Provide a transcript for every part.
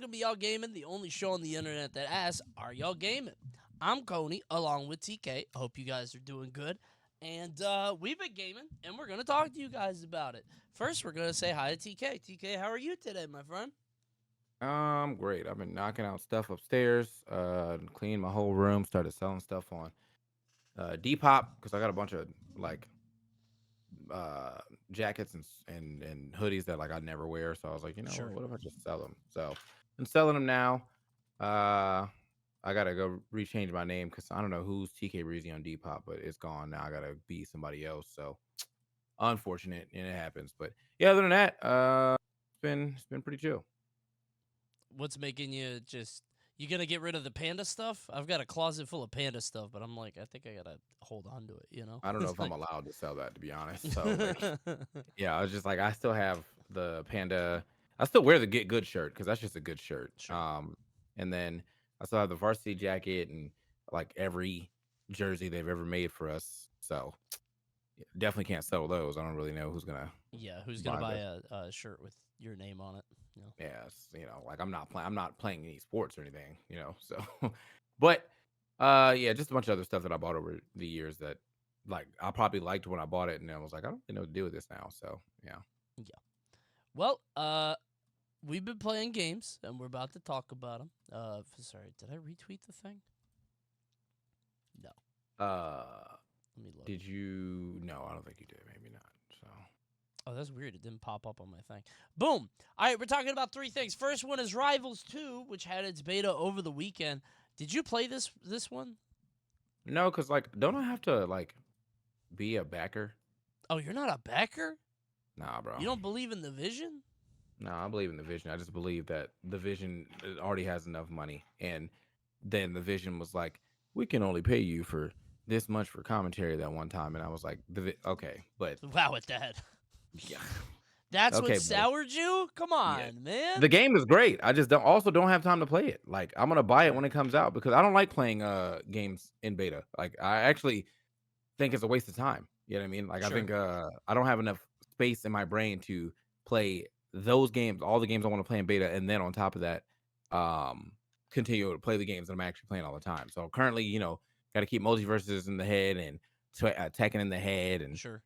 welcome to Y'all Gaming, the only show on the internet that asks, are y'all gaming? I'm Coney, along with TK. I hope you guys are doing good. And we've been gaming, and we're going to talk to you guys about it. First, we're going to say hi to TK. TK, how are you today, my friend? Great. I've been knocking out stuff upstairs, cleaned my whole room, started selling stuff on Depop because I got a bunch of like uh jackets and hoodies that like I never wear. So I was like, you know what? Sure. What if I just sell them? So I'm selling them now. Uh, I gotta go rechange my name because I don't know who's TK Breezy on Depop, but it's gone now. I gotta be somebody else. So unfortunate, and it happens. But yeah, other than that, it's been pretty chill. What's making you just... You going to get rid of the panda stuff? I've got a closet full of panda stuff, but I'm like, I think I got to hold on to it, you know? I don't know It's if I'm like... allowed to sell that, to be honest. So like, yeah, I was just like, I still have the panda. I still wear the Get Good shirt because that's just a good shirt. Sure. And then I still have the varsity jacket and like every jersey they've ever made for us. So yeah, definitely can't sell those. I don't really know who's gonna Yeah, who's going to buy buy this. a shirt with your name on it? You know? Yeah, like I'm not playing. I'm not playing any sports or anything. So, but yeah, just a bunch of other stuff that I bought over the years that like I probably liked when I bought it, and I was like, I don't really know what to do with this now. So yeah. Yeah. Well, we've been playing games, and we're about to talk about them. Sorry, did I retweet the thing? No. Uh, Let me look. did you? No, I don't think you did. Maybe not. So Oh, that's weird. It didn't pop up on my thing. Boom. All right, we're talking about three things. First one is Rivals 2, which had its beta over the weekend. Did you play this one? no, because like, don't I have to like be a backer? Oh, you're not a backer? Nah, bro. You don't believe in the vision? No, I believe in the vision. I just believe that the vision already has enough money, and then the vision was like, we can only pay you for this much for commentary that one time, and I was like, okay, but Wow, at that. yeah, That's what okay, but soured you? Come yeah, on, man. the game is great. I just don't have time to play it. Like I'm gonna buy it Sure. when it comes out because I don't like playing games in beta. Like I actually think it's a waste of time. You know what I mean? Like I Sure. think I don't have enough space in my brain to play those games, all the games I want to play in beta, and then on top of that, um, continue to play the games that I'm actually playing all the time. So currently, got to keep MultiVersus in the head and Tekken in the head and Sure.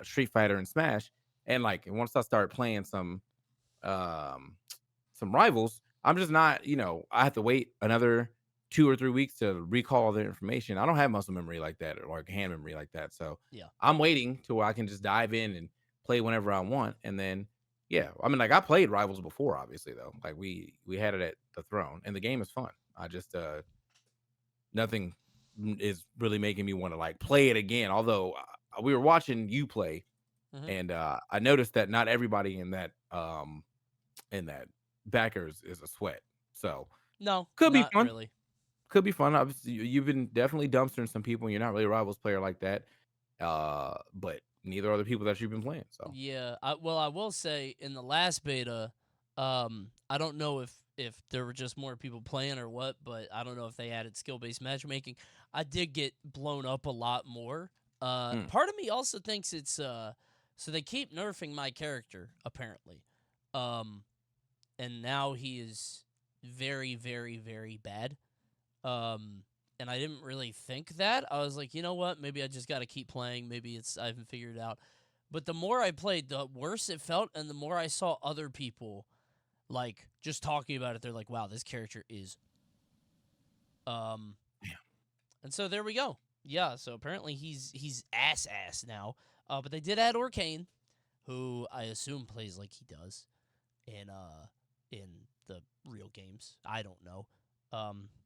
Street Fighter and Smash. And like once I start playing um some rivals, I'm just not, I have to wait another 2 or 3 weeks to recall all the information. I don't have muscle memory like that or like hand memory like that. So Yeah. I'm waiting to where I can just dive in and play whenever I want. And then yeah, I mean like I played rivals before, obviously though. Like we had it at the throne and the game is fun. I just nothing is really making me want to like play it again. Although we were watching you play Hmm. and I noticed that not everybody in that backers is a sweat. So No, could be not fun. really. Could be fun. Obviously, you've been definitely dumpstering some people, and you're not really a rivals player like that. But neither are the people that you've been playing. So Yeah, I will say in the last beta, I don't know if there were just more people playing or what, but I don't know if they added skill based matchmaking. I did get blown up a lot more. mm, Part of me also thinks it's so they keep nerfing my character apparently, um, and now he is very very very bad. Um, and I didn't really think that. I was like, you know what? Maybe I just got to keep playing. Maybe I haven't figured it out. But the more I played, the worse it felt, and the more I saw other people like just talking about it. They're like, "Wow, this character is." Um, yeah, and so there we go. Yeah. So apparently he's ass now. But they did add Orcane, who I assume plays like he does in the real games. I don't know.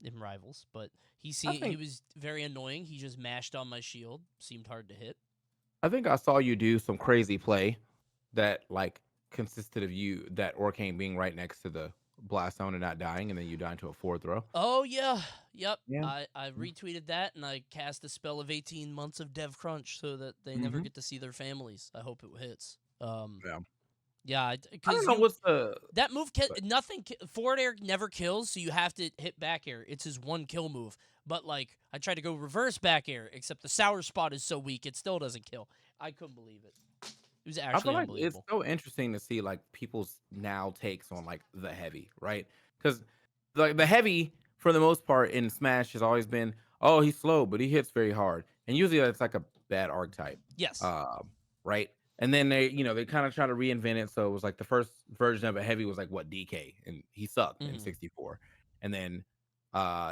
In Rivals, but I he think was very annoying. He just mashed on my shield. Seemed hard to hit. I think I saw you do some crazy play that like consisted of you that Orcane being right next to the blast zone and not dying, and then you die into a fourth throw. Oh yeah, yep. Yeah. I retweeted that and I cast a spell of 18 months of dev crunch so that they never Mm-hmm. get to see their families. I hope it hits. Yeah. Yeah, I don't because know you what's the. that move can But nothing forward air never kills, so you have to hit back air. It's his one kill move. But like I tried to go reverse back air, except the sour spot is so weak it still doesn't kill. I couldn't believe it. It was I feel actually like it's unbelievable. so interesting to see like people's now takes on like the heavy, right? because the heavy for the most part in Smash has always been, oh, he's slow, but he hits very hard, and usually that's like a bad archetype, Yes. um, right? And then they kind of try to reinvent it. So it was like the first version of a heavy was like what DK, and he sucked in Hmm. 64, and then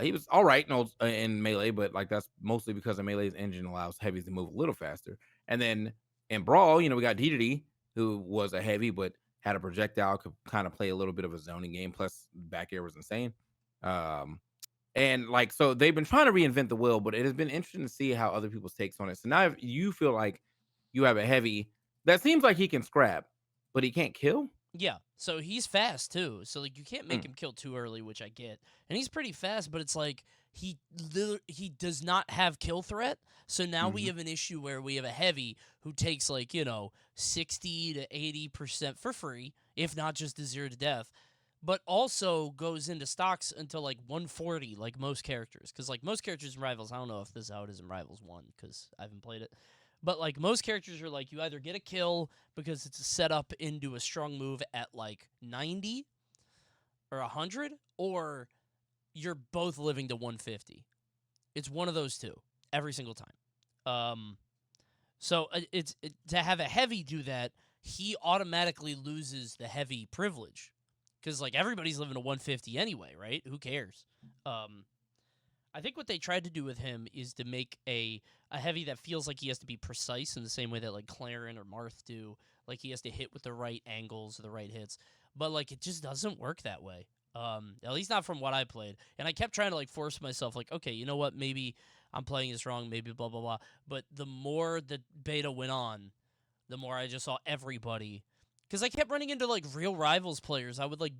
he was all right in Melee, but like that's mostly because of Melee's engine allows heavies to move a little faster. And then in Brawl, we got DDD, who was a heavy, but had a projectile, could kind of play a little bit of a zoning game. Plus, back air was insane. Um, and like, so they've been trying to reinvent the wheel, but it has been interesting to see how other people's takes on it. So now, if you feel like you have a heavy that seems like he can scrap, but he can't kill. Yeah. So he's fast too. So like you can't make Mm, him kill too early, which I get. And he's pretty fast, but it's like he does not have kill threat. So now we mhm, have an issue where we have a heavy who takes like, 60 to 80% for free, if not just a 0 to death, but also goes into stocks until like 140 like most characters. Cuz like most characters in Rivals, I don't know if this is how it is in Rivals 1 cuz I haven't played it. But like most characters are like you either get a kill because it's a setup into a strong move at like 90 or 100, or you're both living to 150. It's one of those two every single time. Um, so to have a heavy do that, he automatically loses the heavy privilege because like everybody's living to 150 anyway, right? Who cares? Um, I think what they tried to do with him is to make a heavy that feels like he has to be precise in the same way that like Claren or Marth do. Like he has to hit with the right angles, the right hits. But like it just doesn't work that way. At least not from what I played. And I kept trying to like force myself, like, okay, you know what? Maybe I'm playing this wrong. Maybe blah blah blah. But the more the beta went on, the more I just saw everybody. Because I kept running into like real Rivals players. I would like,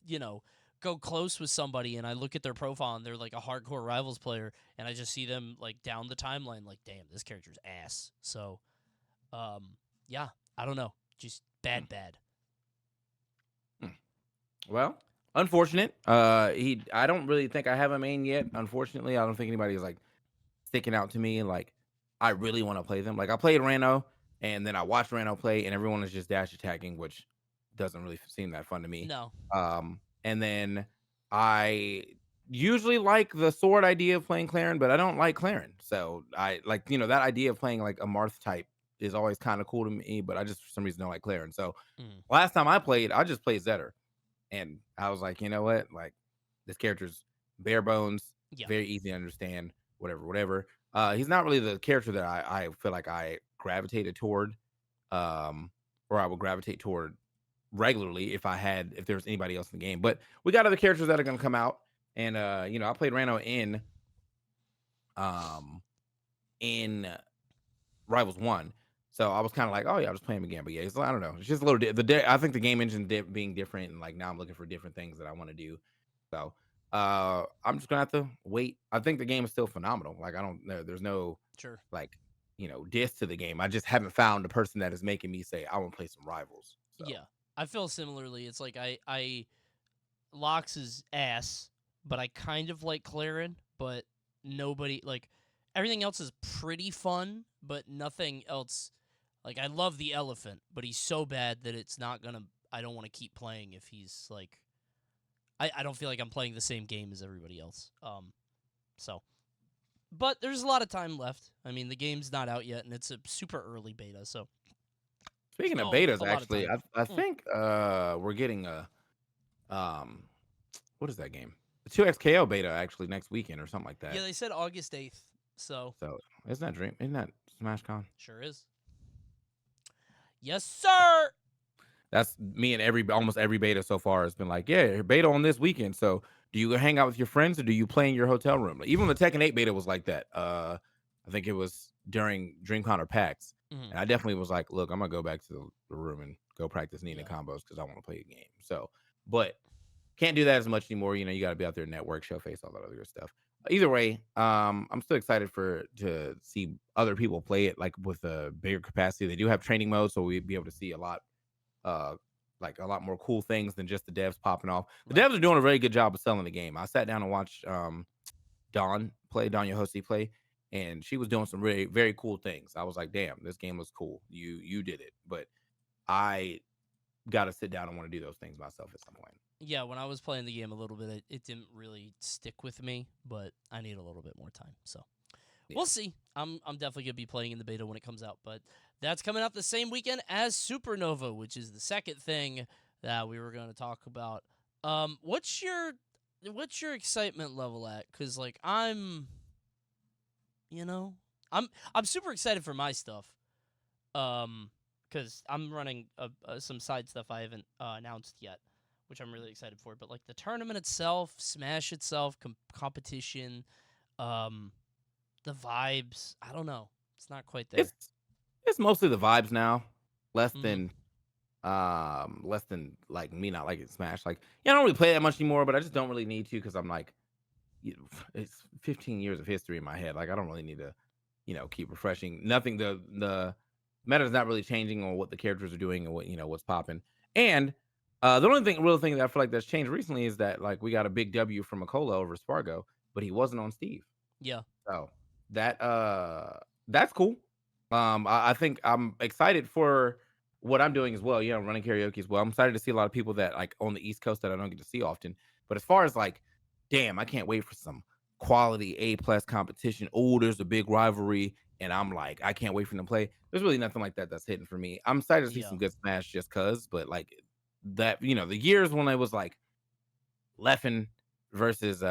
you know, go close with somebody and I look at their profile and they're like a hardcore Rivals player and I just see them like down the timeline like, damn, this character's ass. So, um, yeah, I don't know, just mm, bad. mm. Well, unfortunate. I don't really think I have a main yet. Unfortunately, I don't think anybody is like sticking out to me. Like, I really want to play them. Like, I played Rano, and then I watched Rano play, and everyone is just dash attacking, which doesn't really seem that fun to me. No, And then I usually like the sword idea of playing Claren, but I don't like Claren. So I like, that idea of playing like a Marth type is always kind of cool to me, but I just for some reason don't like Claren. So mm, last time I played, I just played Zetter. And I was like, you know what? Like, this character's bare bones, yeah, very easy to understand, whatever, whatever. He's not really the character that I feel like I gravitated toward, um, or I would gravitate toward regularly if there was anybody else in the game. But we got other characters that are gonna come out. And I played Rano um in Rivals One. So I was kind of like, oh yeah, I'll just play him again. But yeah, I don't know. It's just a little I think the game engine being different, and like now I'm looking for different things that I want to do. So I'm just gonna have to wait. I think the game is still phenomenal. Like I don't know, there's no sure, like diss to the game. I just haven't found the person that is making me say I want to play some Rivals. So yeah. I feel similarly. It's like I Locks is ass, but I kind of like Claren, but nobody like everything else is pretty fun, but nothing else. Like I love the elephant, but he's so bad that it's not gonna. I don't want to keep playing if he's like. I don't feel like I'm playing the same game as everybody else. So, but there's a lot of time left. I mean, the game's not out yet, and it's a super early beta, so speaking of still betas, a lot of actually, time. I Mm. think we're getting a um what is that game? The 2XKO beta actually next weekend or something like Yeah, that. they said August 8th, so So isn't that SmashCon? sure is. Yes, sir. That's me and almost every beta so far has been like, yeah, beta on this weekend. So do you hang out with your friends or do you play in your hotel room? Like, even the Tekken 8 beta was like that. I think it was during DreamCon or PAX. Mhm. And I definitely was like, look, I'm gonna go back to the room and go practice Nina Yeah. combos because I want to play a game. So, but can't do that as much anymore. You got to be out there, network, show face, all that other good stuff. Either way, I'm still excited to see other people play it like with a bigger capacity. They do have training mode, so we'd be able to see uh, like a lot more cool things than just the devs popping off. The Right. devs are doing a very good job of selling the game. I sat down and watched Danya Hosey play, and she was doing some really very cool things. I was like, damn, this game was cool. You did it, but I got to sit down and want to do those things myself at some point. Yeah, when I was playing the game a little bit, it didn't really stick with me, but I need a little bit more time. So Yeah. we'll see. I'm definitely gonna be playing in the beta when it comes out, but that's coming out the same weekend as Supernova, which is the second thing that we were going to talk about. What's your excitement level at? Because like you know, I'm super excited for my stuff. Because I'm running some side stuff I haven't announced yet, which I'm really excited for. But like the tournament itself, Smash itself, competition, um, the vibes. I don't know. It's not quite there. It's it's mostly the vibes now, less Mm-hmm. than less than like me not liking Smash. Like, yeah, I don't really play that much anymore, but I just don't really need to because I'm like, it's 15 years of history in my head. Like, I don't really need to, keep refreshing. Nothing. The meta is not really changing on what the characters are doing and what what's popping. And the only real thing that I feel like that's changed recently is that like we got a big W from Makola over Spargo, but he wasn't on Steve. Yeah. So that that's cool. I think I'm excited for what I'm doing as well. Running karaoke as well. I'm excited to see a lot of people that like on the East Coast that I don't get to see often. But as far as like, damn, I can't wait for some quality A+ competition. Oh, there's a big rivalry, and I'm like, I can't wait for them to play. There's really nothing like that that's hitting for me. I'm excited to see Yeah. some good Smash just cause, but like that, the years when it was like Leffen versus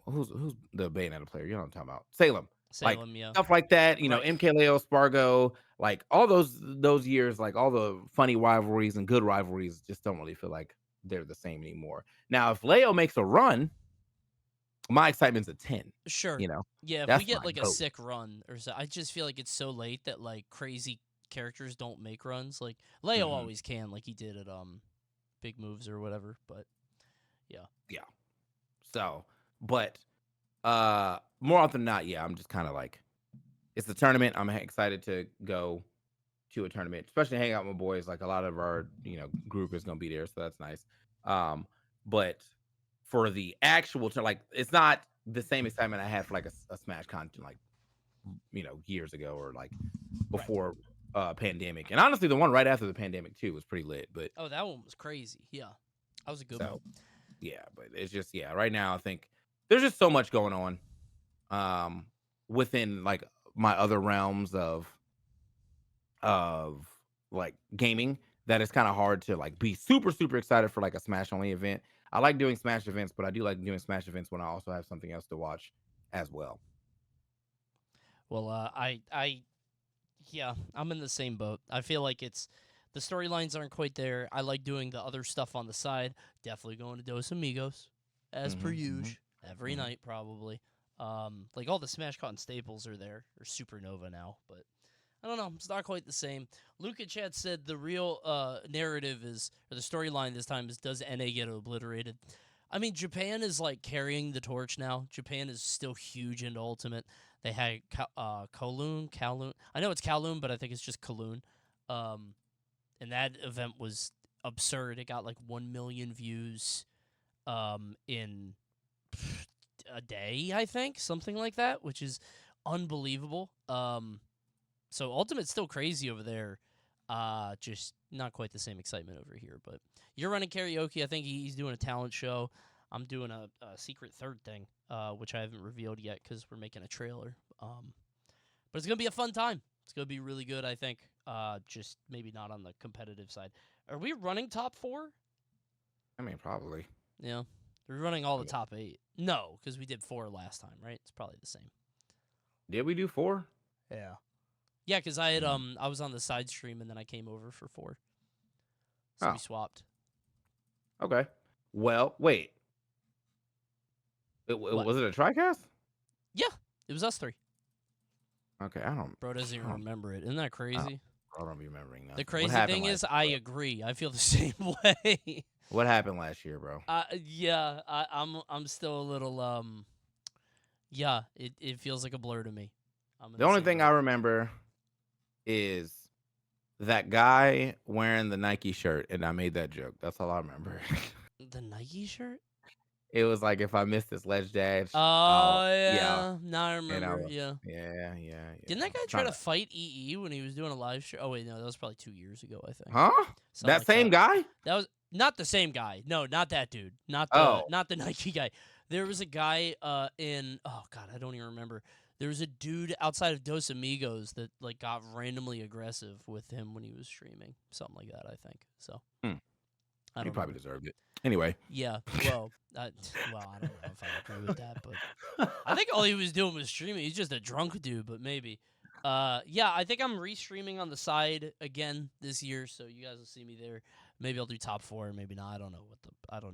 who's the Bayonetta player? You know what I'm talking about? Salem. Like Salem. Yeah. stuff like that, Right. MKLeo, Spargo, like all those years, like all the funny rivalries and good rivalries just don't really feel like they're the same anymore. Now, if Leo makes a run, my excitement's a 10. Sure. You know, Yeah. If we that's get my like a goat. sick run or so, I just feel like it's so late that like crazy characters don't make runs. Like Leo Hmm. always can, like he did at Big Moves or whatever. But yeah. Yeah. So, but more often than not, yeah, I'm just kind of like it's the tournament. I'm excited to go to a tournament, especially hang out with my boys. Like a lot of our, group is gonna be there, so that's nice. But for the actual like it's not the same excitement I had for like a Smash content like years ago or like Right. before pandemic. And honestly, the one right after the pandemic too was pretty lit. But Oh, that one was crazy. Yeah. That was a good one. so yeah, but it's just right now I think there's just so much going on within like my other realms of like gaming that it's kind of hard to like be super super excited for like a Smash only event. I like doing Smash events, but I do like doing Smash events when I also have something else to watch as well. Well, yeah, I'm in the same boat. I feel like it's the storylines aren't quite there. I like doing the other stuff on the side. Definitely going to Dos Amigos, as per Hmm. Hmm. usual, every Hmm. night probably. Like all the Smash Con staples are there, or Supernova now, but I don't know. It's not quite the same. Luca Chat said the real narrative is, or the storyline this time is, does NA get obliterated? I mean, Japan is like carrying the torch now. Japan is still huge into Ultimate. They had Kowloon. I know it's Kowloon, but I think it's just Kowloon. Um, and that event was absurd. It got like 1 million views in a day, I think, something like that, which is unbelievable. So Ultimate's still crazy over there. Just not quite the same excitement over here. But you're running karaoke. I think he's doing a talent show. I'm doing a secret third thing, which I haven't revealed yet because we're making a trailer. But it's gonna be a fun time. It's gonna be really good. I think. Just maybe not on the competitive side. Are we running top four? I mean, probably. Yeah, we're running all I the mean, top eight. No, because we did four last time, right? It's probably the same. did we do 4? Yeah. Yeah, because I had Mm. I was on the side stream and then I came over for four, so we Oh, swapped. okay. Well, wait. What? Was it a TriCast? Yeah, it was us three. Okay, Bro doesn't even I don't, remember it. Isn't that crazy? I don't be remembering The nothing. What crazy happened thing last is, year, I bro? agree. I feel the same way. What happened last year, bro? Yeah, I'm still a little yeah. It feels like a blur to me. I'm in The the only same thing I boat. remember is that guy wearing the Nike shirt, and I made that joke. That's all I remember. The Nike shirt? it was like if I missed this ledge dash, Oh yeah, yeah, now I and remember. Yeah. yeah, yeah, Didn't yeah. that guy try Trying to to, fight EE when he was doing a live show? Oh wait, no, that was probably 2 years ago. I think huh? something That like same that. guy? That was not the same guy. No, not that dude. Oh, Not the Nike guy. There was a guy in oh god, I don't even remember. There was a dude outside of Dos Amigos that like got randomly aggressive with him when he was streaming. Something like that, I think. So, hmm, I he don't know. probably deserved it. Anyway. Yeah, well, well, I don't know if I agree with that, but I think all he was doing was streaming. He's just a drunk dude, but maybe. Yeah, I think I'm restreaming on the side again this year, so you guys will see me there. Maybe I'll do top 4, maybe not. I don't know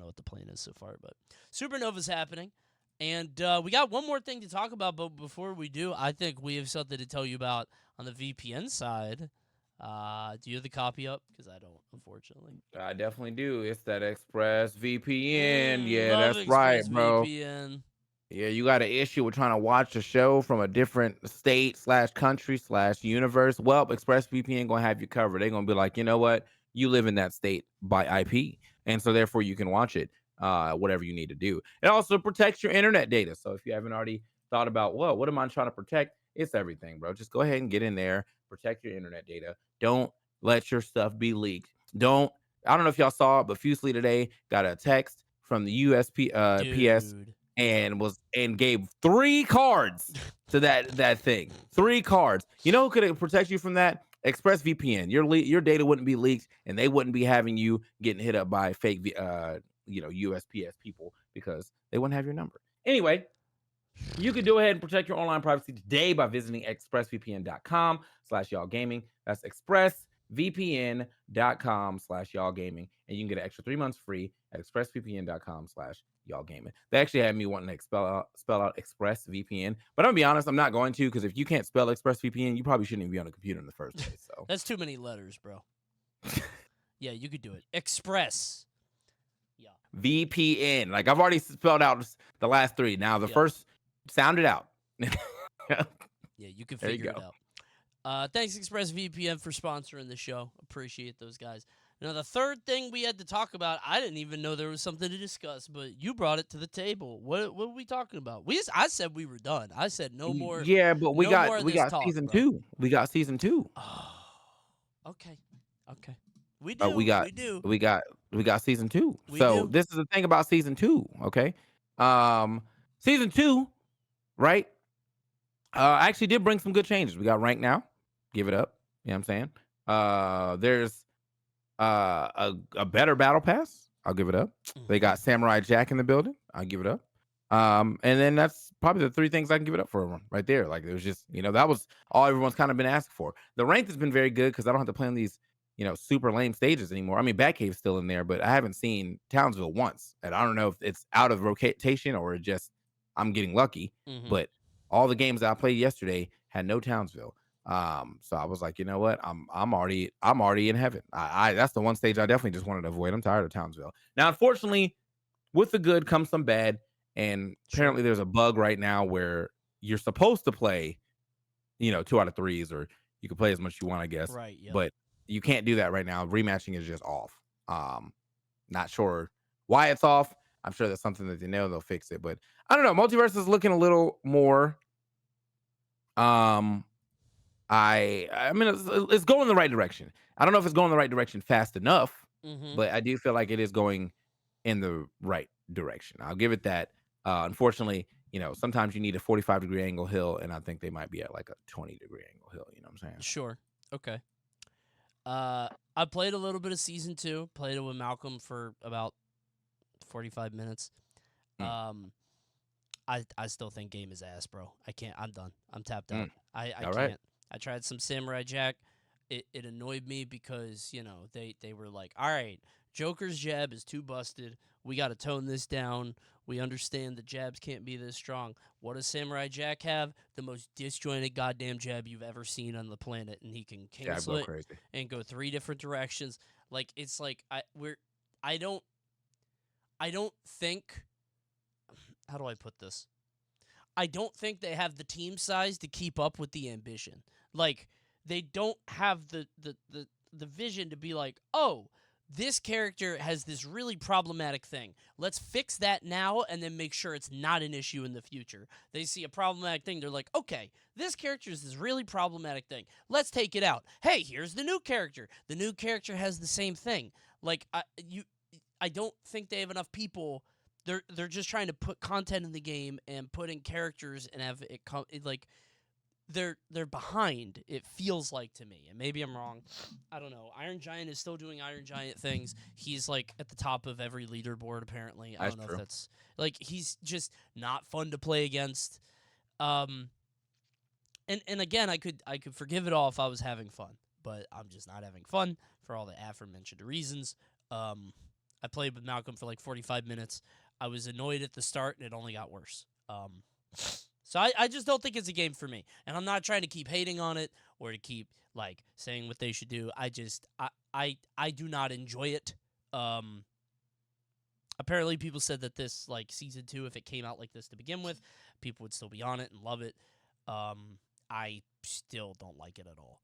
what the plan is so far, but Supernova's happening, and we got one more thing to talk about. But before we do, I think we have something to tell you about on the VPN side. Do you have the copy up? Because I don't, unfortunately. I definitely do. It's that Express VPN. Yeah, Love that's right, bro. ExpressVPN. Yeah, you got an issue with trying to watch a show from a different state slash country slash universe. Well, ExpressVPN gonna have you covered. They're gonna be like, you know what? You live in that state by IP, and so therefore you can watch it, whatever you need to do. It also protects your internet data. So if you haven't already thought about, well, what am I trying to protect? It's everything, bro. Just go ahead and get in there, protect your internet data. Don't let your stuff be leaked. Don't. I don't know if y'all saw it, but Fusely today got a text from the PS Dude. and gave 3 cards to that thing. 3 cards. You know who could protect you from that? ExpressVPN. Your data wouldn't be leaked, and they wouldn't be having you getting hit up by fake USPS people because they wouldn't have your number. Anyway, you can go ahead and protect your online privacy today by visiting expressvpn.com/y'all gaming. That's expressvpn.com/y'all gaming, and you can get an extra 3 months free at expressvpn.com/y'all gaming. They actually had me wanting to spell out ExpressVPN, but I'm gonna be honest, I'm not going to, because if you can't spell ExpressVPN, you probably shouldn't even be on a computer in the first place. So That's too many letters, bro. Yeah, you could do it. Express. Yeah. VPN, like I've already spelled out the last 3. Now the first, sound it out. Yeah, you can There you figure it go. out. Thanks, ExpressVPN, for sponsoring the show. Appreciate those guys. Now, the third thing we had to talk about, I didn't even know there was something to discuss, but you brought it to the table. What were we talking about? I said we were done. I said no more. Yeah, but we No got more of we this got talk, season bro. 2. We got season 2. Oh, okay. We We do. got We do. we got we got season 2. We So do. this is the thing about season 2, okay? Season 2, right? Actually did bring some good changes. We got rank now. Give it up. You know what I'm saying? There's a better battle pass. I'll give it up. They got Samurai Jack in the building. I'll give it up. And then that's probably the 3 things I can give it up for right there. Like it was just, that was all everyone's kind of been asking for. The rank has been very good because I don't have to play on these, super lame stages anymore. I mean, Batcave's still in there, but I haven't seen Townsville once, and I don't know if it's out of rotation or just I'm getting lucky. But all the games that I played yesterday had no Townsville. So I was like, you know what? I'm already in heaven. I that's the one stage I definitely just wanted to avoid. I'm tired of Townsville. Now, unfortunately, with the good comes some bad. And apparently there's a bug right now where you're supposed to play, 2 out of 3s, or you can play as much as you want, I guess. Right. Yeah. But you can't do that right now. Rematching is just off. Not sure why it's off. I'm sure that's something that they know they'll fix it. But I don't know. MultiVersus is looking a little more. I mean, it's going the right direction. I don't know if it's going the right direction fast enough, but I do feel like it is going in the right direction. I'll give it that. Unfortunately, sometimes you need a 45-degree angle hill, and I think they might be at like a 20-degree angle hill. You know what I'm saying? Sure. Okay. I played a little bit of season 2. Played it with Malcolm for about 45 minutes. I still think game is ass, bro. I can't. I'm done. I'm tapped out. I All can't. right. I tried some Samurai Jack. It annoyed me because they were like, all right, Joker's jab is too busted. We got to tone this down. We understand the jabs can't be this strong. What does Samurai Jack have? The most disjointed goddamn jab you've ever seen on the planet, and he can cancel it crazy. and go 3 different directions. Like it's like I don't think. How do I put this? I don't think they have the team size to keep up with the ambition. Like they don't have the vision to be like, oh, this character has this really problematic thing. Let's fix that now and then make sure it's not an issue in the future. They see a problematic thing, they're like, okay, this character is this really problematic thing. Let's take it out. Hey, here's the new character. The new character has the same thing. Like, I don't think they have enough people. They're just trying to put content in the game and put in characters and have it like they're behind, it feels like to me, and maybe I'm wrong. I don't know. Iron Giant is still doing Iron Giant things. He's like at the top of every leaderboard apparently. I That's don't know if true. that's like he's just not fun to play against. Um and again, I could forgive it all if I was having fun, but I'm just not having fun for all the aforementioned reasons. I played with Malcolm for like 45 minutes. I was annoyed at the start and it only got worse. So I just don't think it's a game for me. And I'm not trying to keep hating on it or to keep like saying what they should do. I do not enjoy it. Apparently people said that this like season 2, if it came out like this to begin with, people would still be on it and love it. I still don't like it at all.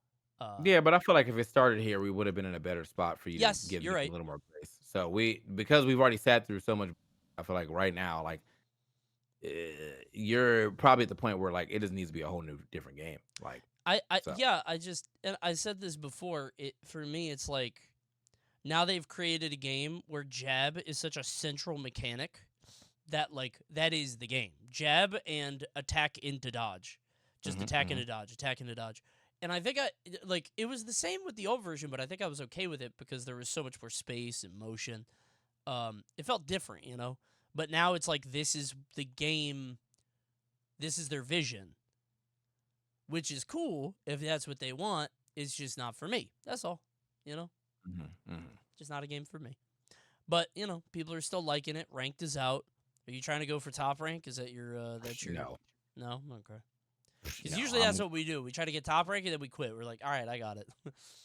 Yeah, but I feel like if it started here, we would have been in a better spot for you to Yes, give you're me a right. little more grace. So because we've already sat through so much, I feel like right now, like you're probably at the point where like it just needs to be a whole new different game. Like so. Yeah, I just and I said this before. It for me, it's like now they've created a game where jab is such a central mechanic that like that is the game. Jab and attack into dodge. Just Mhm, attack mhm. into dodge, attack into dodge. And I think I like it was the same with the old version, but I think I was okay with it because there was so much more space and motion. It felt different, you know. But now it's like this is the game, this is their vision, which is cool if that's what they want. It's just not for me. That's all, you know. Mhm, mhm. Just not a game for me. But you know, people are still liking it. Ranked is out. Are you trying to go for top rank? Is that your that's your No, no? Okay. Because no. usually that's what we do. We try to get top rank and then we quit. We're like, all right, I got it.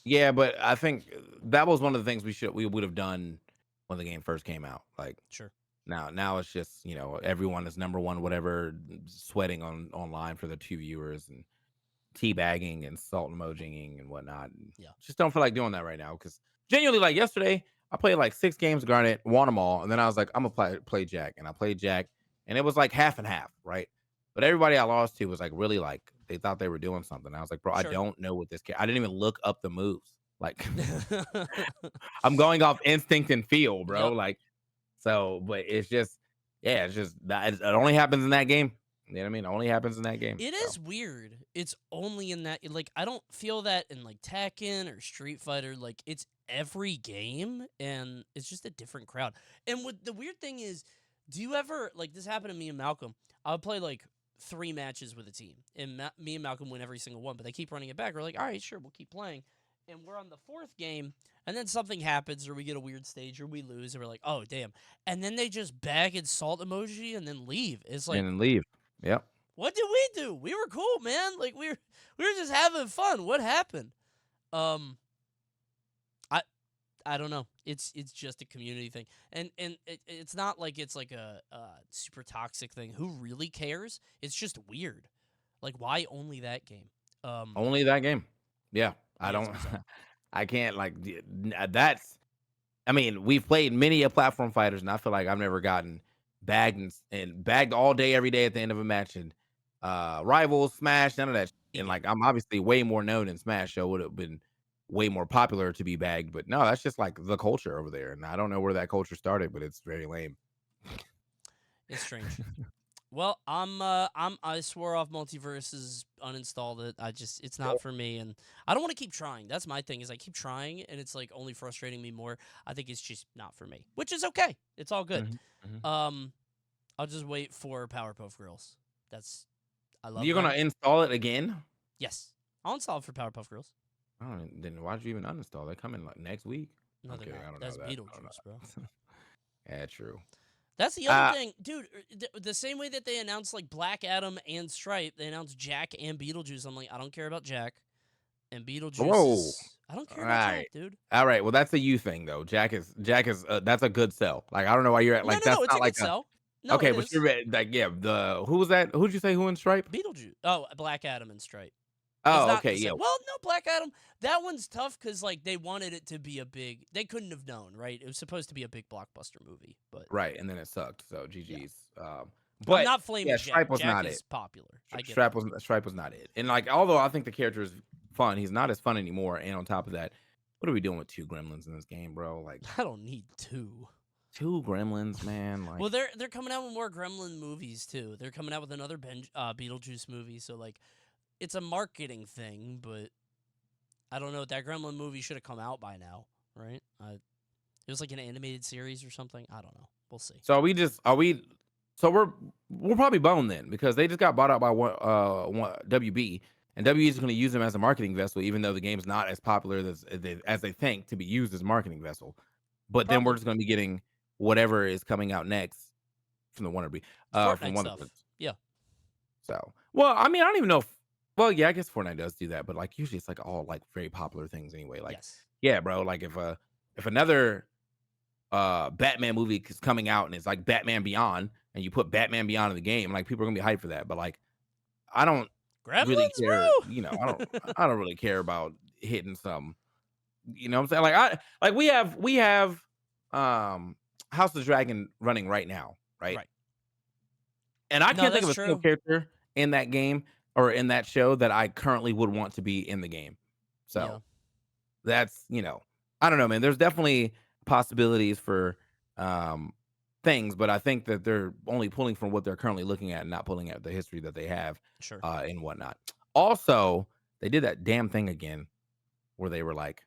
Yeah, but I think that was one of the things we would have done when the game first came out. Like Sure. now it's just everyone is number one, whatever, sweating online for the two viewers and teabagging and salt emojiing and whatnot. And Yeah. just don't feel like doing that right now because genuinely, like yesterday, I played like 6 games, Garnet, won them all, and then I was like, I'm gonna play Jack, and I played Jack, and it was like half and half, right? But everybody I lost to was like really like they thought they were doing something. I was like, bro, I Sure. don't know what this. I didn't even look up the moves. Like I'm going off instinct and feel, bro. Yep. Like so, but it's just it's just that it only happens in that game. You know what I mean? It only happens in that game. It So is weird. It's only in that like I don't feel that in like Tekken or Street Fighter. Like it's every game and it's just a different crowd. And what the weird thing is, do you ever like this happened to me and Malcolm? I would play like 3 matches with a team, and me and Malcolm win every single one. But they keep running it back. We're like, all right, sure, we'll keep playing. And we're on the 4th game, and then something happens, or we get a weird stage, or we lose, and we're like, oh damn. And then they just bag and salt emoji and then leave. It's like, and then leave. Yep. what did we do? We were cool, man. Like we were just having fun. What happened? Um, I don't know. It's just a community thing, and it's not like it's like a super toxic thing. Who really cares? It's just weird. Like why only that game? Only that game. Yeah. I Yeah, it's don't bizarre. I can't like that's I mean, we've played many a platform fighters and I feel like I've never gotten bagged and bagged all day every day at the end of a match and rivals, smash, none of that. And Yeah, like I'm obviously way more known in Smash, so it would have been way more popular to be bagged. But no, that's just like the culture over there. And I don't know where that culture started, but it's very lame. it's strange. Well, I swore off MultiVersus, uninstalled it. It's not for me, and I don't want to keep trying. That's my thing. Is I keep trying, and it's like only frustrating me more. I think it's just not for me, which is okay. It's all good. Mhm, mhm. Um, I'll just wait for Powerpuff Girls. That's I love You're gonna them. install it again? Yes, I'll install it for Powerpuff Girls. I don't then why'd you even uninstall? They come in like next week. No, they're Okay, not. I don't know That's that. I don't know. Beetlejuice, bro. Yeah, true. That's the other Uh, thing, dude. The same way that they announced like Black Adam and Stripe, they announced Jack and Beetlejuice. I'm like, I don't care about Jack. And Beetlejuice whoa. is I don't care All about Jack, right. dude. All right. Well, that's a you thing though. Jack is that's a good sell. Like I don't know why you're at No, like no, no, that's it's not a good like a sell. No, okay, it but is. you're like yeah, the who was that? Who'd you say who in Stripe? Beetlejuice. Oh, Black Adam and Stripe. It's Oh, not okay, the yeah, same. Well, no, Black Adam. That one's tough because like they wanted it to be a big. They couldn't have known, right? It was supposed to be a big blockbuster movie, but right, and then it sucked. So yeah. GG's. I'm But not yeah, flaming Jack. Stripe was Jack not it. is popular. I get Stripe that. was not it. And like, although I think the character is fun, he's not as fun anymore. And on top of that, what are we doing with two gremlins in this game, bro? Like I don't need two. two gremlins, man. Well, Like they're coming out with more Gremlin movies too. They're coming out with another Beetlejuice movie. So like, it's a marketing thing, but I don't know. That Gremlin movie should have come out by now, right? It was like an animated series or something. I don't know. We'll see. so are we so we're probably boned then because they just got bought out by one WB and WB is going to use them as a marketing vessel even though the game's not as popular as they think to be used as a marketing vessel. But then we're Probably just going to be getting whatever is coming out next from the Wonder from Fortnite Wonder. stuff. Yeah. So, well, I mean, I don't even know if well, yeah, I guess Fortnite does do that, but like usually it's like all like very popular things anyway. Like, Yes. yeah, bro, like if another Batman movie is coming out and it's like Batman Beyond and you put Batman Beyond in the game, like people are gonna be hyped for that. But like I don't really Gremlins, care, bro. I don't really care about hitting some, you know what I'm saying? Like we have House of the Dragon running right now, right? Right. And I No, can't think that's of a single true. character in that game or in that show that I currently would want to be in the game. Yeah. So that's, I don't know, man. There's definitely possibilities for things, but I think that they're only pulling from what they're currently looking at and not pulling at the history that they have Sure. and whatnot. Also, they did that damn thing again where they were like,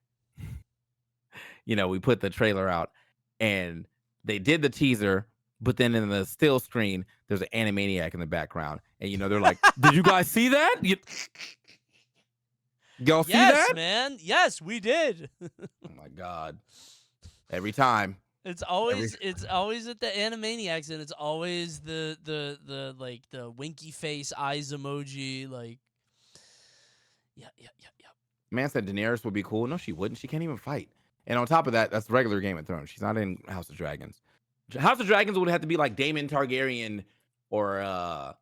we put the trailer out and they did the teaser, but then in the still screen, there's an Animaniac in the background. And, they're like, did you guys see that? Y'all see Yes, that? man. Yes, we did. Oh my God. Every time. It's Every always at the Animaniacs, and it's always the like the winky face eyes emoji. Like, yeah. man said Daenerys would be cool. No, she wouldn't. She can't even fight. And on top of that, that's regular Game of Thrones. She's not in House of Dragons. House of Dragons would have to be like Daemon Targaryen or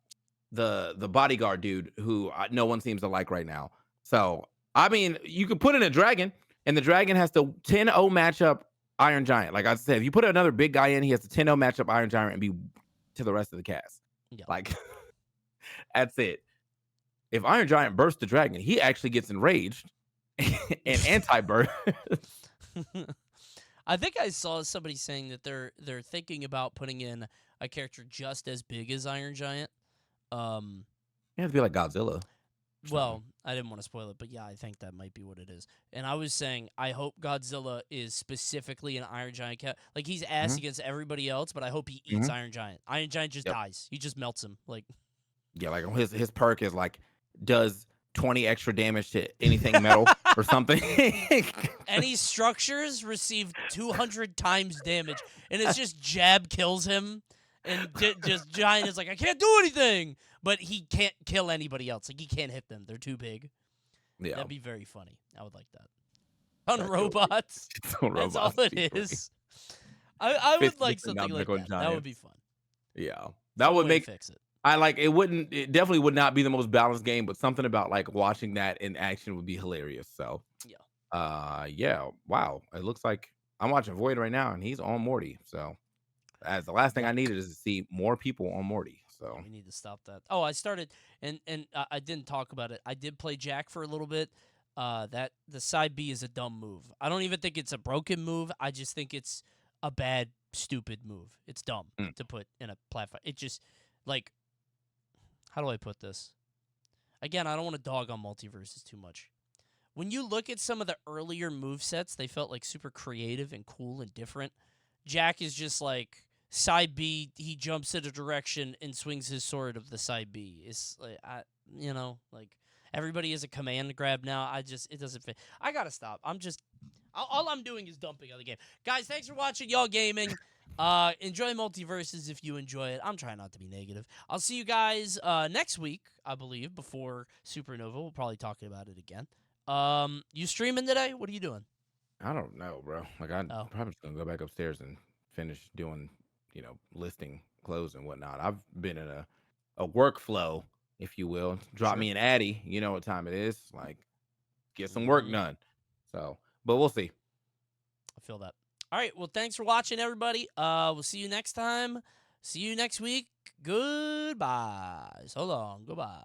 the bodyguard dude who no one seems to like right now. So I mean, you could put in a dragon, and the dragon has to 10-0 match up Iron Giant. Like I said, if you put another big guy in, he has to 10-0 match up Iron Giant and be to the rest of the cast. Yeah. Like that's it. If Iron Giant bursts the dragon, he actually gets enraged and anti-burst. I think I saw somebody saying that they're thinking about putting in a character just as big as Iron Giant. It has to be like Godzilla. Well, I didn't want to spoil it, but yeah, I think that might be what it is. And I was saying, I hope Godzilla is specifically an Iron Giant cat. Like he's ass against everybody else, but I hope he eats Iron Giant. Iron Giant just dies. He just melts him. Like, yeah, like his perk is like does 20 extra damage to anything metal or something. any structures receive 200 times damage, and it's just jab kills him, and just Giant is like, I can't do anything, but he can't kill anybody else. Like he can't hit them; they're too big. Yeah, that'd be very funny. I would like that. On robots, that's all it is. I would like something like that. That would be fun. Yeah, that would make fix it. It definitely would not be the most balanced game, but something about like watching that in action would be hilarious. So, yeah, wow. It looks like I'm watching Void right now and he's on Morty. So, as the last thing I needed is to see more people on Morty. So, we need to stop that. Oh, I started and I didn't talk about it. I did play Jack for a little bit. That the side B is a dumb move. I don't even think it's a broken move. I just think it's a bad, stupid move. It's dumb to put in a platform. It just like, how do I put this? Again, I don't want to dog on MultiVersus too much. When you look at some of the earlier movesets, they felt like super creative and cool and different. Jack is just like side B. He jumps in a direction and swings his sword of the side B. It's like like everybody is a command grab now. It doesn't fit. I gotta stop. All I'm doing is dumping on the game. Guys, thanks for watching Y'all Gaming. Enjoy MultiVersus if you enjoy it. I'm trying not to be negative. I'll see you guys next week, I believe, before Supernova. We'll probably talk about it again. You streaming today? What are you doing? I don't know, bro. Like I'm probably just gonna go back upstairs and finish doing, listing clothes and whatnot. I've been in a workflow if you will. Drop Sure. me an addy. You know what time it is. Like, get some work Mm-hmm. done. So, but we'll see. I feel that. All right. Well, thanks for watching, everybody. We'll see you next time. See you next week. Goodbye. So long. Goodbye.